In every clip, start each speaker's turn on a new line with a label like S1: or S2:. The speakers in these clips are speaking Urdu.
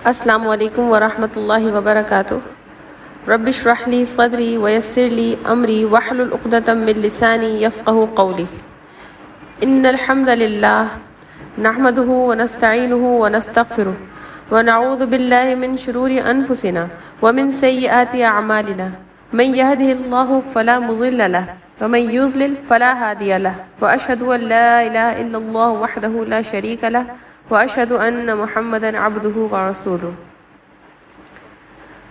S1: السلام علیکم ورحمۃ اللہ وبرکاتہ۔ رب اشرح لی صدری ویسر لی امری واحلل عقدۃ من لسانی یفقہوا قولی۔ ان الحمد للہ نحمده ونستعینه ونستغفره ونعوذ باللہ من شرور انفسنا ومن سیئات اعمالنا من يهده الله فلا مضل له ومن يضلل فلا هادي له واشهد ان لا اله الا الله وحده لا شريك له واشهد ان محمدا عبده ورسوله۔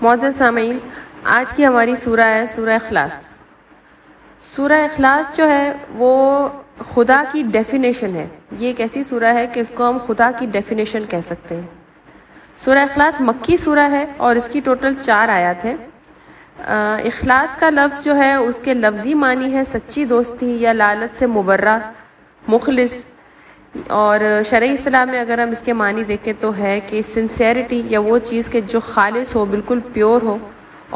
S1: معزز سامعین، آج کی ہماری سورہ ہے سورہ اخلاص۔ سورہ اخلاص جو ہے وہ خدا کی ڈیفینیشن ہے۔ یہ ایک ایسی سورہ ہے کہ اس کو ہم خدا کی ڈیفینیشن کہہ سکتے ہیں۔ سورہ اخلاص مکی سورہ ہے اور اس کی ٹوٹل 4 آیات ہیں۔ اخلاص کا لفظ جو ہے اس کے لفظی معنی ہے سچی دوستی یا لالچ سے مبرہ، مخلص، اور شرعی اسلام میں اگر ہم اس کے معنی دیکھیں تو ہے کہ سنسیئرٹی یا وہ چیز کہ جو خالص ہو، بالکل پیور ہو،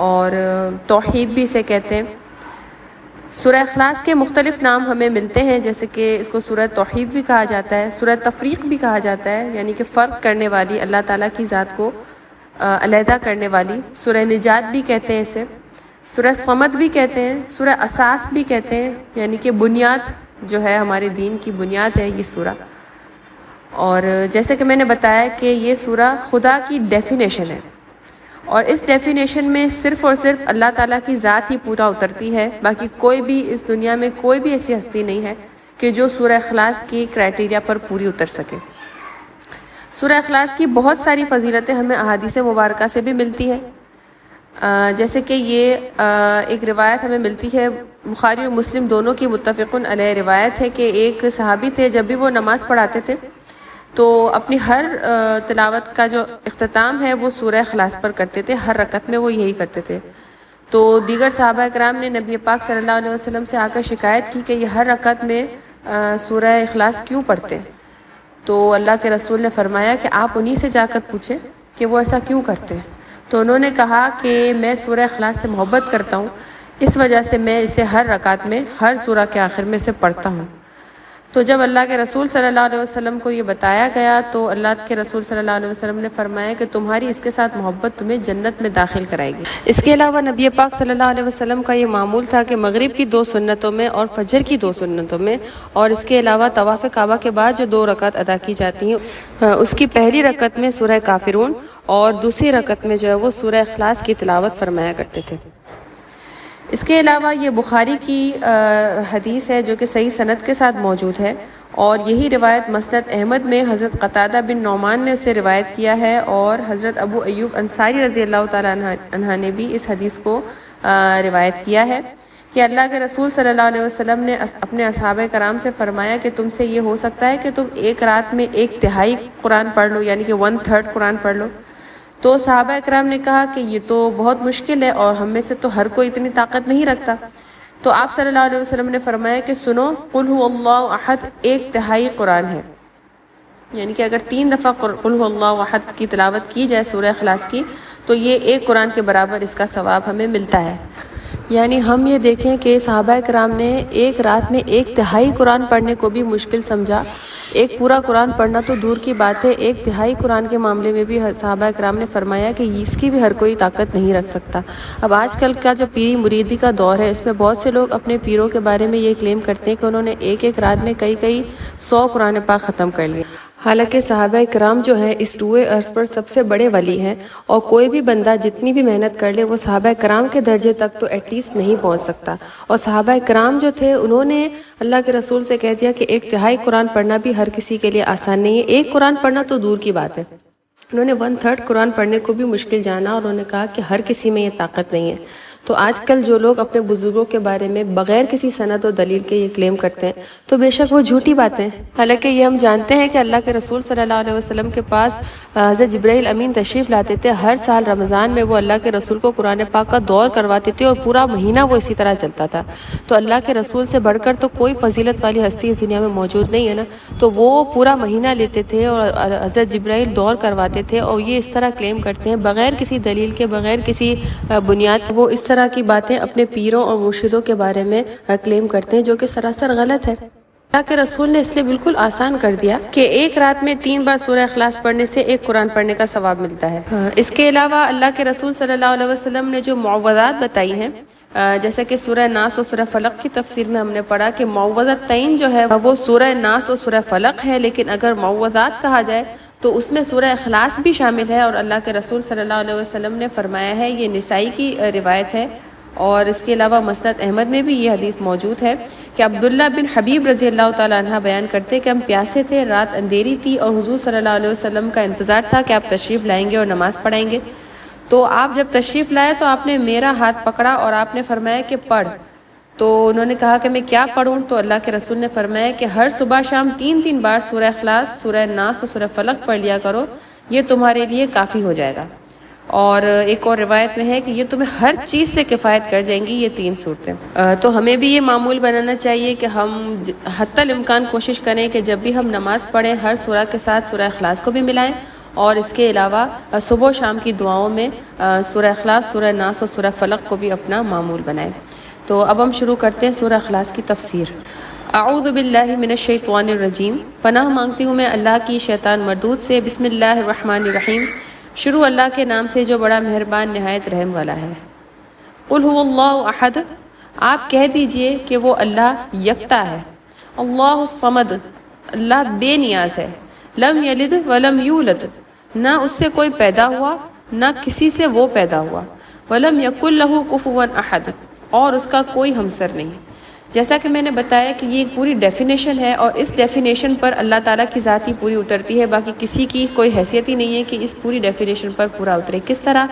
S1: اور توحید بھی اسے کہتے ہیں۔ سورہ اخلاص کے مختلف نام ہمیں ملتے ہیں، جیسے کہ اس کو سورہ توحید بھی کہا جاتا ہے، سورہ تفریق بھی کہا جاتا ہے، یعنی کہ فرق کرنے والی، اللہ تعالیٰ کی ذات کو علیحدہ کرنے والی۔ سورہ نجات بھی کہتے ہیں اسے، سورہ صمد بھی کہتے ہیں، سورہ اساس بھی کہتے ہیں، یعنی کہ بنیاد جو ہے ہمارے دین کی بنیاد ہے یہ سورہ۔ اور جیسے کہ میں نے بتایا کہ یہ سورہ خدا کی ڈیفینیشن ہے، اور اس ڈیفینیشن میں صرف اور صرف اللہ تعالیٰ کی ذات ہی پورا اترتی ہے، باقی کوئی بھی اس دنیا میں کوئی بھی ایسی ہستی نہیں ہے کہ جو سورہ اخلاص کی کرائٹیریا پر پوری اتر سکے۔ سورہ اخلاص کی بہت ساری فضیلتیں ہمیں احادیث مبارکہ سے بھی ملتی ہیں، جیسے کہ یہ ایک روایت ہمیں ملتی ہے، بخاری اور مسلم دونوں کی متفقن علیہ روایت ہے کہ ایک صحابی تھے، جب بھی وہ نماز پڑھاتے تھے تو اپنی ہر تلاوت کا جو اختتام ہے وہ سورہ اخلاص پر کرتے تھے، ہر رکعت میں وہ یہی کرتے تھے۔ تو دیگر صحابہ کرام نے نبی پاک صلی اللہ علیہ وسلم سے آ کر شکایت کی کہ یہ ہر رکعت میں سورہ اخلاص کیوں پڑھتے ہیں؟ تو اللہ کے رسول نے فرمایا کہ آپ انہی سے جا کر پوچھیں کہ وہ ایسا کیوں کرتے ہیں۔ تو انہوں نے کہا کہ میں سورہ اخلاص سے محبت کرتا ہوں، اس وجہ سے میں اسے ہر رکعت میں، ہر سورہ کے آخر میں اسے پڑھتا ہوں۔ تو جب اللہ کے رسول صلی اللہ علیہ وسلم کو یہ بتایا گیا تو اللہ کے رسول صلی اللہ علیہ وسلم نے فرمایا کہ تمہاری اس کے ساتھ محبت تمہیں جنت میں داخل کرائے گی۔ اس کے علاوہ نبی پاک صلی اللہ علیہ وسلم کا یہ معمول تھا کہ مغرب کی 2 سنتوں میں اور فجر کی 2 سنتوں میں، اور اس کے علاوہ طواف کعبہ کے بعد جو 2 رکعت ادا کی جاتی ہیں، اس کی پہلی رکعت میں سورہ کافرون اور دوسری رکعت میں جو ہے وہ سورہ اخلاص کی تلاوت فرمایا کرتے تھے۔ اس کے علاوہ یہ بخاری کی حدیث ہے جو کہ صحیح سند کے ساتھ موجود ہے، اور یہی روایت مسند احمد میں حضرت قتادہ بن نعمان نے اسے روایت کیا ہے، اور حضرت ابو ایوب انصاری رضی اللہ تعالیٰ عنہ نے بھی اس حدیث کو روایت کیا ہے کہ اللہ کے رسول صلی اللہ علیہ وسلم نے اپنے اصحابہ کرام سے فرمایا کہ تم سے یہ ہو سکتا ہے کہ تم ایک رات میں 1/3 قرآن پڑھ لو، یعنی کہ 1/3 قرآن پڑھ لو۔ تو صحابہ اکرام نے کہا کہ یہ تو بہت مشکل ہے اور ہم میں سے تو ہر کوئی اتنی طاقت نہیں رکھتا۔ تو آپ صلی اللہ علیہ وسلم نے فرمایا کہ سنو، قل هو اللہ احد 1/3 قرآن ہے، یعنی کہ اگر 3 دفعہ قل هو اللہ احد کی تلاوت کی جائے سورہ اخلاص کی تو یہ 1 قرآن کے برابر اس کا ثواب ہمیں ملتا ہے۔ یعنی ہم یہ دیکھیں کہ صحابہ کرام نے ایک رات میں 1/3 قرآن پڑھنے کو بھی مشکل سمجھا۔ ایک پورا قرآن پڑھنا تو دور کی بات ہے، 1/3 قرآن کے معاملے میں بھی صحابہ کرام نے فرمایا کہ اس کی بھی ہر کوئی طاقت نہیں رکھ سکتا۔ اب آج کل کا جو پیری مریدی کا دور ہے، اس میں بہت سے لوگ اپنے پیروں کے بارے میں یہ کلیم کرتے ہیں کہ انہوں نے ایک رات میں کئی 100 قرآن پاک ختم کر لیے، حالانکہ صحابہ کرام جو ہیں اس روئے ارض پر سب سے بڑے ولی ہیں، اور کوئی بھی بندہ جتنی بھی محنت کر لے وہ صحابہ کرام کے درجے تک تو ایٹ لیسٹ نہیں پہنچ سکتا۔ اور صحابہ کرام جو تھے انہوں نے اللہ کے رسول سے کہہ دیا کہ 1/3 قرآن پڑھنا بھی ہر کسی کے لیے آسان نہیں ہے، 1 قرآن پڑھنا تو دور کی بات ہے، انہوں نے 1/3 قرآن پڑھنے کو بھی مشکل جانا، اور انہوں نے کہا کہ ہر کسی میں یہ طاقت نہیں ہے۔ تو آج کل جو لوگ اپنے بزرگوں کے بارے میں بغیر کسی سند و دلیل کے یہ کلیم کرتے ہیں تو بے شک وہ جھوٹی باتیں ہیں، حالانکہ یہ ہم جانتے ہیں کہ اللہ کے رسول صلی اللہ علیہ وسلم کے پاس حضرت جبرائیل امین تشریف لاتے تھے، ہر سال رمضان میں وہ اللہ کے رسول کو قرآن پاک کا دور کرواتے تھے، اور پورا مہینہ وہ اسی طرح چلتا تھا۔ تو اللہ کے رسول سے بڑھ کر تو کوئی فضیلت والی ہستی اس دنیا میں موجود نہیں ہے نا، تو وہ پورا مہینہ لیتے تھے اور حضرت جبرائیل دور کرواتے تھے، اور یہ اس طرح کلیم کرتے ہیں بغیر کسی دلیل کے، بغیر کسی بنیاد، وہ اس طرح کی باتیں اپنے پیروں اور مرشدوں کے بارے میں کلیم کرتے ہیں جو کہ سراسر غلط ہے۔ اللہ کے رسول نے اس لیے بالکل آسان کر دیا کہ ایک رات میں 3 بار سورہ اخلاص پڑھنے سے ایک قرآن پڑھنے کا ثواب ملتا ہے۔ اس کے علاوہ اللہ کے رسول صلی اللہ علیہ وسلم نے جو معوذات بتائی ہیں، جیسا کہ سورہ ناس اور سورہ فلق کی تفسیر میں ہم نے پڑھا کہ معوذتین جو ہے وہ سورہ ناس اور سورہ فلق ہے، لیکن اگر معوذات کہا جائے تو اس میں سورہ اخلاص بھی شامل ہے، اور اللہ کے رسول صلی اللہ علیہ وسلم نے فرمایا ہے، یہ نسائی کی روایت ہے، اور اس کے علاوہ مسند احمد میں بھی یہ حدیث موجود ہے کہ عبداللہ بن حبیب رضی اللہ تعالیٰ عنہ بیان کرتے کہ ہم پیاسے تھے، رات اندھیری تھی، اور حضور صلی اللہ علیہ وسلم کا انتظار تھا کہ آپ تشریف لائیں گے اور نماز پڑھائیں گے۔ تو آپ جب تشریف لائے تو آپ نے میرا ہاتھ پکڑا اور آپ نے فرمایا کہ پڑھ۔ تو انہوں نے کہا کہ میں کیا پڑھوں؟ تو اللہ کے رسول نے فرمایا کہ ہر صبح شام 3 بار سورہ اخلاص، سورہ ناس اور سورہ فلق پڑھ لیا کرو، یہ تمہارے لیے کافی ہو جائے گا۔ اور ایک اور روایت میں ہے کہ یہ تمہیں ہر چیز سے کفایت کر جائیں گی، یہ 3 صورتیں۔ تو ہمیں بھی یہ معمول بنانا چاہیے کہ ہم حتی الامکان کوشش کریں کہ جب بھی ہم نماز پڑھیں ہر سورہ کے ساتھ سورہ اخلاص کو بھی ملائیں، اور اس کے علاوہ صبح و شام کی دعاؤں میں سورہ اخلاص، سورہ ناس اور سورہ فلق کو بھی اپنا معمول بنائیں۔ تو اب ہم شروع کرتے ہیں سورہ اخلاص کی تفسیر۔ اعوذ باللہ من الشیطان الرجیم، پناہ مانگتی ہوں میں اللہ کی شیطان مردود سے۔ بسم اللہ الرحمن الرحیم، شروع اللہ کے نام سے جو بڑا مہربان نہایت رحم والا ہے۔ قل هو اللہ احد، آپ کہہ دیجئے کہ وہ اللہ یکتا ہے۔ اللہ الصمد، اللہ بے نیاز ہے۔ لم یلد ولم یولد، نہ اس سے کوئی پیدا ہوا نہ کسی سے وہ پیدا ہوا۔ ولم یکن لہ کفوا احد، اور اس کا کوئی ہمسر نہیں۔ جیسا کہ میں نے بتایا کہ یہ ایک پوری ڈیفینیشن ہے، اور اس ڈیفینیشن پر اللہ تعالیٰ کی ذات ہی پوری اترتی ہے، باقی کسی کی کوئی حیثیت ہی نہیں ہے کہ اس پوری ڈیفینیشن پر پورا اترے۔ کس طرح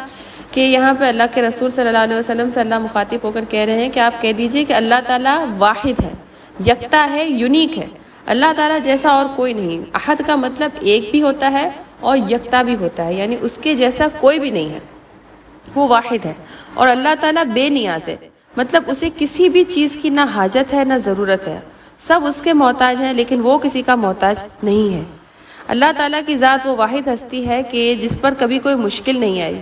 S1: کہ یہاں پہ اللہ کے رسول صلی اللہ علیہ وسلم سے اللہ مخاطب ہو کر کہہ رہے ہیں کہ آپ کہہ دیجئے کہ اللہ تعالیٰ واحد ہے، یکتا ہے، یونیک ہے۔ اللہ تعالیٰ جیسا اور کوئی نہیں۔ احد کا مطلب ایک بھی ہوتا ہے اور یکتا بھی ہوتا ہے، یعنی اس کے جیسا کوئی بھی نہیں ہے، وہ واحد ہے۔ اور اللہ تعالیٰ بے نیاز ہے، مطلب اسے کسی بھی چیز کی نہ حاجت ہے نہ ضرورت ہے، سب اس کے محتاج ہیں لیکن وہ کسی کا محتاج نہیں ہے۔ اللہ تعالیٰ کی ذات وہ واحد ہستی ہے کہ جس پر کبھی کوئی مشکل نہیں آئی۔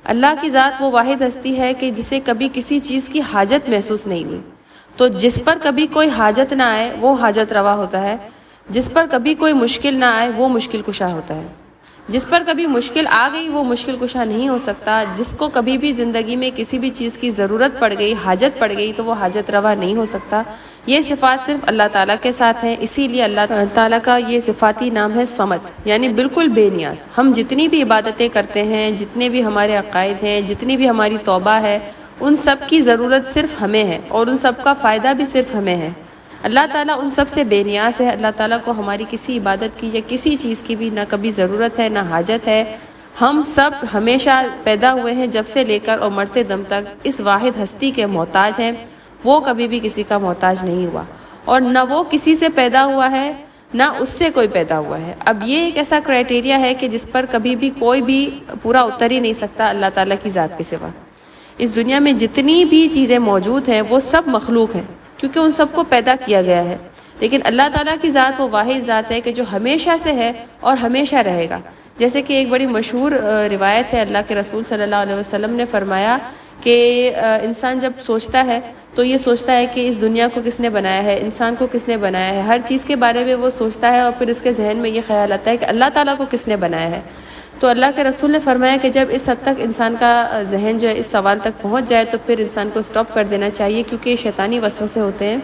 S1: اللہ کی ذات وہ واحد ہستی ہے کہ جسے کبھی کسی چیز کی حاجت محسوس نہیں ہوئی۔ تو جس پر کبھی کوئی حاجت نہ آئے وہ حاجت روا ہوتا ہے، جس پر کبھی کوئی مشکل نہ آئے وہ مشکل کشا ہوتا ہے۔ جس پر کبھی مشکل آ گئی وہ مشکل کشا نہیں ہو سکتا۔ جس کو کبھی بھی زندگی میں کسی بھی چیز کی ضرورت پڑ گئی، حاجت پڑ گئی، تو وہ حاجت روا نہیں ہو سکتا۔ یہ صفات صرف اللہ تعالیٰ کے ساتھ ہیں، اسی لیے اللہ تعالیٰ کا یہ صفاتی نام ہے صمد، یعنی بالکل بے نیاز۔ ہم جتنی بھی عبادتیں کرتے ہیں، جتنے بھی ہمارے عقائد ہیں، جتنی بھی ہماری توبہ ہے، ان سب کی ضرورت صرف ہمیں ہے، اور ان سب کا فائدہ بھی صرف ہمیں ہے۔ اللہ تعالیٰ ان سب سے بے نیاز ہے۔ اللہ تعالیٰ کو ہماری کسی عبادت کی یا کسی چیز کی بھی نہ کبھی ضرورت ہے نہ حاجت ہے۔ ہم سب ہمیشہ پیدا ہوئے ہیں جب سے لے کر اور مرتے دم تک اس واحد ہستی کے محتاج ہیں، وہ کبھی بھی کسی کا محتاج نہیں ہوا، اور نہ وہ کسی سے پیدا ہوا ہے نہ اس سے کوئی پیدا ہوا ہے۔ اب یہ ایک ایسا کرائٹیریا ہے کہ جس پر کبھی بھی کوئی بھی پورا اتر ہی نہیں سکتا اللہ تعالیٰ کی ذات کے سوا۔ اس دنیا میں جتنی بھی چیزیں موجود ہیں وہ سب مخلوق ہیں، کیونکہ ان سب کو پیدا کیا گیا ہے، لیکن اللہ تعالیٰ کی ذات وہ واحد ذات ہے کہ جو ہمیشہ سے ہے اور ہمیشہ رہے گا۔ جیسے کہ ایک بڑی مشہور روایت ہے، اللہ کے رسول صلی اللہ علیہ وسلم نے فرمایا کہ انسان جب سوچتا ہے تو یہ سوچتا ہے کہ اس دنیا کو کس نے بنایا ہے، انسان کو کس نے بنایا ہے، ہر چیز کے بارے میں وہ سوچتا ہے، اور پھر اس کے ذہن میں یہ خیال آتا ہے کہ اللہ تعالیٰ کو کس نے بنایا ہے۔ تو اللہ کے رسول نے فرمایا کہ جب اس حد تک انسان کا ذہن جو ہے اس سوال تک پہنچ جائے تو پھر انسان کو سٹاپ کر دینا چاہیے، کیونکہ یہ شیطانی وسوسے ہوتے ہیں۔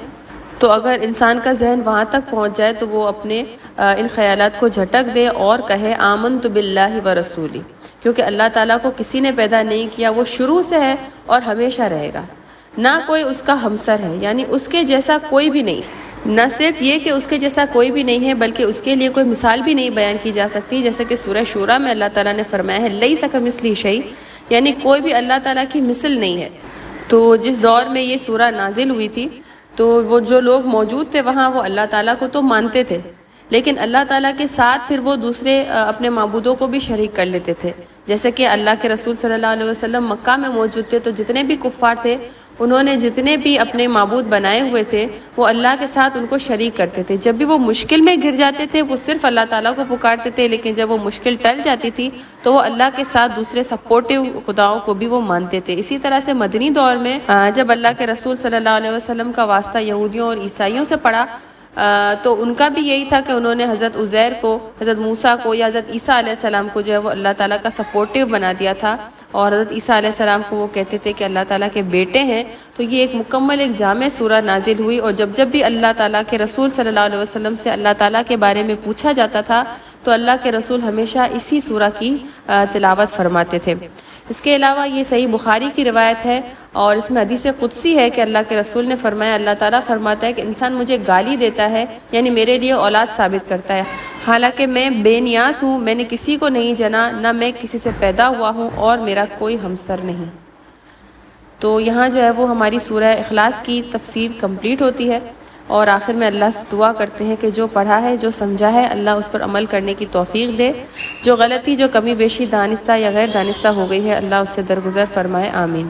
S1: تو اگر انسان کا ذہن وہاں تک پہنچ جائے تو وہ اپنے ان خیالات کو جھٹک دے اور کہے آمنت باللہ ورسولی، کیونکہ اللہ تعالیٰ کو کسی نے پیدا نہیں کیا، وہ شروع سے ہے اور ہمیشہ رہے گا، نہ کوئی اس کا ہمسر ہے، یعنی اس کے جیسا کوئی بھی نہیں۔ نہ صرف یہ کہ اس کے جیسا کوئی بھی نہیں ہے، بلکہ اس کے لیے کوئی مثال بھی نہیں بیان کی جا سکتی، جیسے کہ سورہ شورا میں اللہ تعالیٰ نے فرمایا ہے لیس کمثلہ شیء، یعنی کوئی بھی اللہ تعالیٰ کی مثل نہیں ہے۔ تو جس دور میں یہ سورہ نازل ہوئی تھی تو وہ جو لوگ موجود تھے وہاں وہ اللہ تعالیٰ کو تو مانتے تھے، لیکن اللہ تعالیٰ کے ساتھ پھر وہ دوسرے اپنے معبودوں کو بھی شریک کر لیتے تھے۔ جیسے کہ اللہ کے رسول صلی اللہ علیہ وسلم مکہ میں موجود تھے تو جتنے بھی کفار تھے انہوں نے جتنے بھی اپنے معبود بنائے ہوئے تھے وہ اللہ کے ساتھ ان کو شریک کرتے تھے۔ جب بھی وہ مشکل میں گر جاتے تھے وہ صرف اللہ تعالیٰ کو پکارتے تھے، لیکن جب وہ مشکل ٹل جاتی تھی تو وہ اللہ کے ساتھ دوسرے سپورٹیو خداؤں کو بھی وہ مانتے تھے۔ اسی طرح سے مدنی دور میں جب اللہ کے رسول صلی اللہ علیہ وسلم کا واسطہ یہودیوں اور عیسائیوں سے پڑا تو ان کا بھی یہی تھا کہ انہوں نے حضرت عزیر کو، حضرت موسیٰ کو یا حضرت عیسیٰ علیہ السلام کو جو ہے وہ اللہ تعالیٰ کا سپورٹیو بنا دیا تھا، اور حضرت عیسیٰ علیہ السلام کو وہ کہتے تھے کہ اللہ تعالیٰ کے بیٹے ہیں۔ تو یہ ایک مکمل ایک جامع سورہ نازل ہوئی، اور جب بھی اللہ تعالیٰ کے رسول صلی اللہ علیہ وسلم سے اللہ تعالیٰ کے بارے میں پوچھا جاتا تھا تو اللہ کے رسول ہمیشہ اسی سورہ کی تلاوت فرماتے تھے۔ اس کے علاوہ یہ صحیح بخاری کی روایت ہے، اور اس میں حدیث قدسی ہے کہ اللہ کے رسول نے فرمایا، اللہ تعالیٰ فرماتا ہے کہ انسان مجھے گالی دیتا ہے، یعنی میرے لیے اولاد ثابت کرتا ہے، حالانکہ میں بے نیاز ہوں، میں نے کسی کو نہیں جنا، نہ میں کسی سے پیدا ہوا ہوں، اور میرا کوئی ہمسر نہیں۔ تو یہاں جو ہے وہ ہماری سورہ اخلاص کی تفسیر کمپلیٹ ہوتی ہے، اور آخر میں اللہ سے دعا کرتے ہیں کہ جو پڑھا ہے، جو سمجھا ہے، اللہ اس پر عمل کرنے کی توفیق دے، جو غلطی، جو کمی بیشی دانستہ یا غیر دانستہ ہو گئی ہے، اللہ اس سے درگزر فرمائے، آمین۔